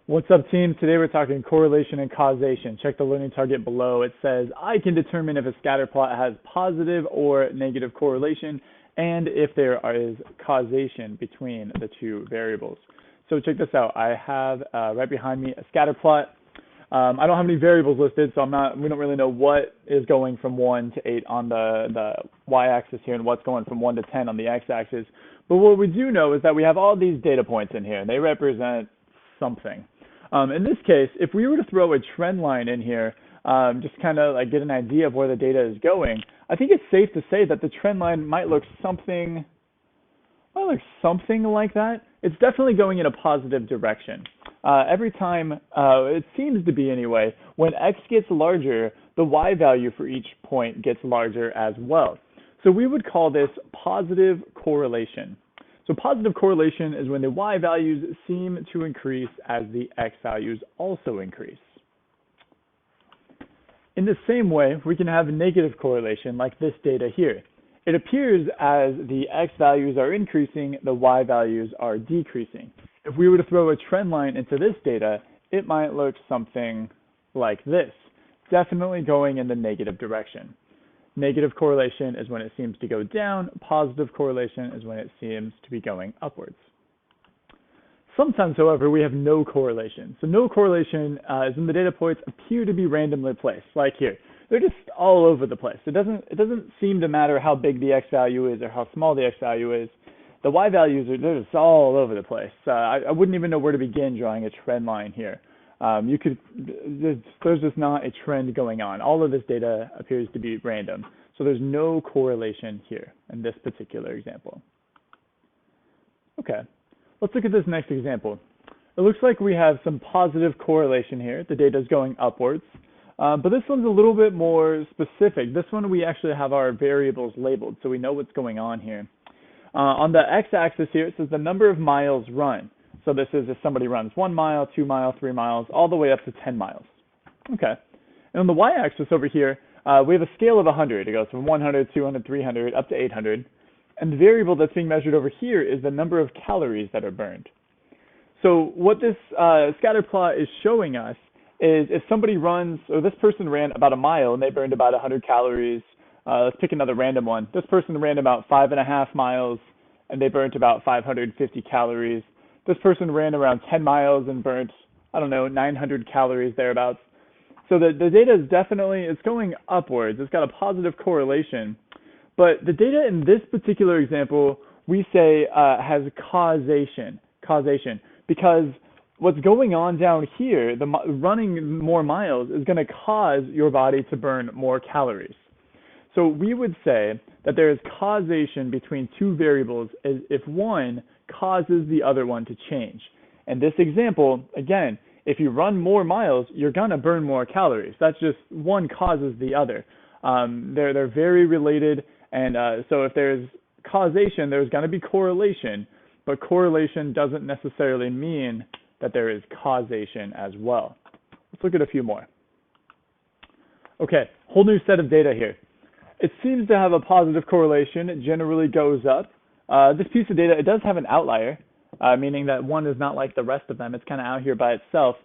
What's up, team? Today we're talking correlation and causation. Check the learning target below. It says, I can determine if a scatter plot has positive or negative correlation and if there is causation between the two variables. So check this out. I have right behind me a scatter plot. I don't have any variables listed, so we don't really know what is going from 1 to 8 on the y-axis here and what's going from 1 to 10 on the x-axis. But what we do know is that we have all these data points in here, and they represent something. In this case, if we were to throw a trend line in here, just kind of like get an idea of where the data is going, I think it's safe to say that the trend line might look something like that. It's definitely going in a positive direction. Every time, it seems to be anyway, when x gets larger, the y value for each point gets larger as well. So we would call this positive correlation. So positive correlation is when the y values seem to increase as the x values also increase. In the same way, we can have negative correlation like this data here. It appears as the x values are increasing, the y values are decreasing. If we were to throw a trend line into this data, it might look something like this, definitely going in the negative direction. Negative correlation is when it seems to go down. Positive correlation is when it seems to be going upwards. Sometimes, however, we have no correlation. So no correlation is when the data points appear to be randomly placed, like here. They're just all over the place. It doesn't seem to matter how big the x value is or how small the x value is. The y values they're just all over the place. I wouldn't even know where to begin drawing a trend line here. There's just not a trend going on. All of this data appears to be random. So there's no correlation here in this particular example. Okay, let's look at this next example. It looks like we have some positive correlation here. The data is going upwards. But this one's a little bit more specific. This one we actually have our variables labeled, so we know what's going on here. On the x-axis here, it says the number of miles run. So this is if somebody runs 1 mile, 2 miles, 3 miles, all the way up to 10 miles. Okay. And on the y-axis over here, we have a scale of 100. It goes from 100, 200, 300, up to 800. And the variable that's being measured over here is the number of calories that are burned. So what this scatter plot is showing us is if somebody runs, or this person ran about a mile and they burned about 100 calories. Let's pick another random one. This person ran about 5.5 miles and they burnt about 550 calories. This person ran around 10 miles and burnt, 900 calories thereabouts. So the data is definitely, it's going upwards. It's got a positive correlation. But the data in this particular example, we say has causation, because what's going on down here, running more miles is going to cause your body to burn more calories. So we would say that there is causation between two variables if one causes the other one to change. In this example, again, if you run more miles, you're going to burn more calories. That's just one causes the other. They're very related, and so if there's causation, there's going to be correlation, but correlation doesn't necessarily mean that there is causation as well. Let's look at a few more. Okay, whole new set of data here. It seems to have a positive correlation. It generally goes up. This piece of data, it does have an outlier, meaning that one is not like the rest of them. It's kind of out here by itself.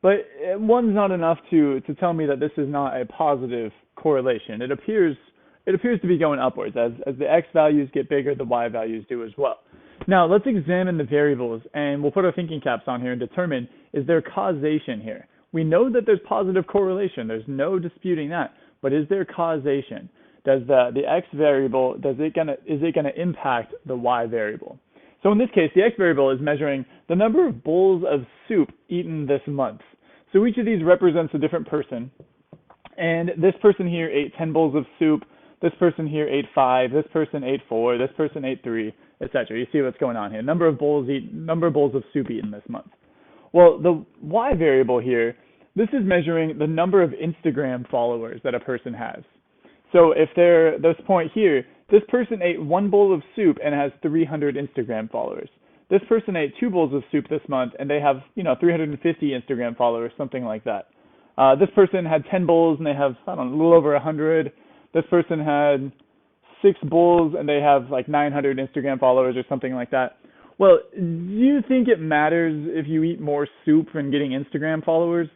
But one's not enough to tell me that this is not a positive correlation. It appears to be going upwards. As the x values get bigger, the y values do as well. Now, let's examine the variables, and we'll put our thinking caps on here and determine, is there causation here? We know that there's positive correlation. There's no disputing that. But is there causation? Does the x variable, is it gonna impact the y variable? So in this case, the x variable is measuring the number of bowls of soup eaten this month. So each of these represents a different person. And this person here ate 10 bowls of soup. This person here ate 5. This person ate 4. This person ate 3, etc. You see what's going on here. Number of bowls of soup eaten this month. Well, the y variable here, this is measuring the number of Instagram followers that a person has. So if this point here, this person ate 1 bowl of soup and has 300 Instagram followers. This person ate 2 bowls of soup this month and they have, 350 Instagram followers, something like that. This person had 10 bowls and they have, a little over 100. This person had 6 bowls and they have like 900 Instagram followers or something like that. Well, do you think it matters if you eat more soup and getting Instagram followers?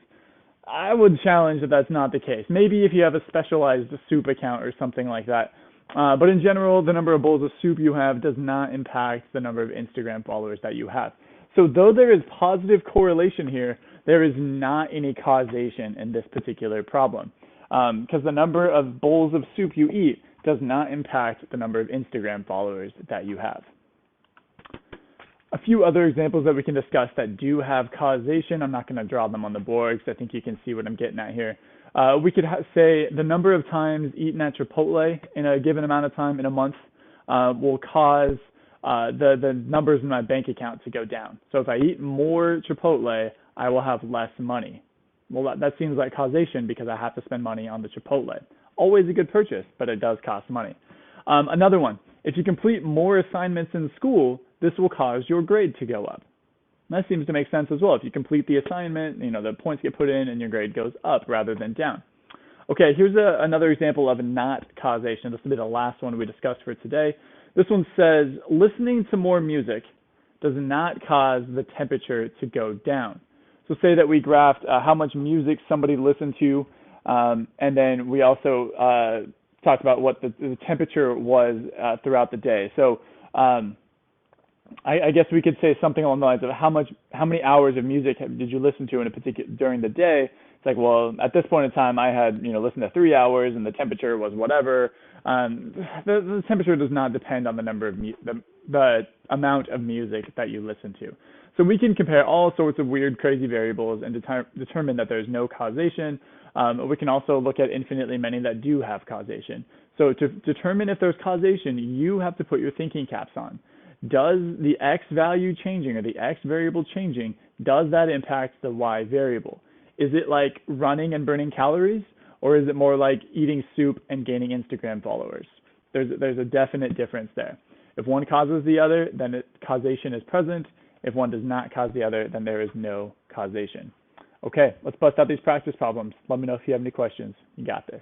I would challenge that that's not the case. Maybe if you have a specialized soup account or something like that. But in general, the number of bowls of soup you have does not impact the number of Instagram followers that you have. So though there is positive correlation here, there is not any causation in this particular problem. Because the number of bowls of soup you eat does not impact the number of Instagram followers that you have. A few other examples that we can discuss that do have causation. I'm not going to draw them on the board because I think you can see what I'm getting at here. We could say the number of times eaten at Chipotle in a given amount of time in a month will cause the numbers in my bank account to go down. So if I eat more Chipotle, I will have less money. Well, that seems like causation because I have to spend money on the Chipotle. Always a good purchase, but it does cost money. Another one, if you complete more assignments in school, this will cause your grade to go up. That seems to make sense as well. If you complete the assignment, the points get put in and your grade goes up rather than down. Okay, here's another example of not causation. This will be the last one we discussed for today. This one says, listening to more music does not cause the temperature to go down. So say that we graphed how much music somebody listened to, and then we also talked about what the temperature was throughout the day. So I guess we could say something along the lines of how many hours of music did you listen to in a particular during the day? It's like, well, at this point in time, I had listened to 3 hours, and the temperature was whatever. The temperature does not depend on the number of the amount of music that you listen to. So we can compare all sorts of weird, crazy variables and determine that there's no causation. We can also look at infinitely many that do have causation. So to determine if there's causation, you have to put your thinking caps on. Does the X value changing or the X variable changing, does that impact the Y variable? Is it like running and burning calories, or is it more like eating soup and gaining Instagram followers? There's a definite difference there. If one causes the other, then causation is present. If one does not cause the other, then there is no causation. Okay, let's bust out these practice problems. Let me know if you have any questions. You got this.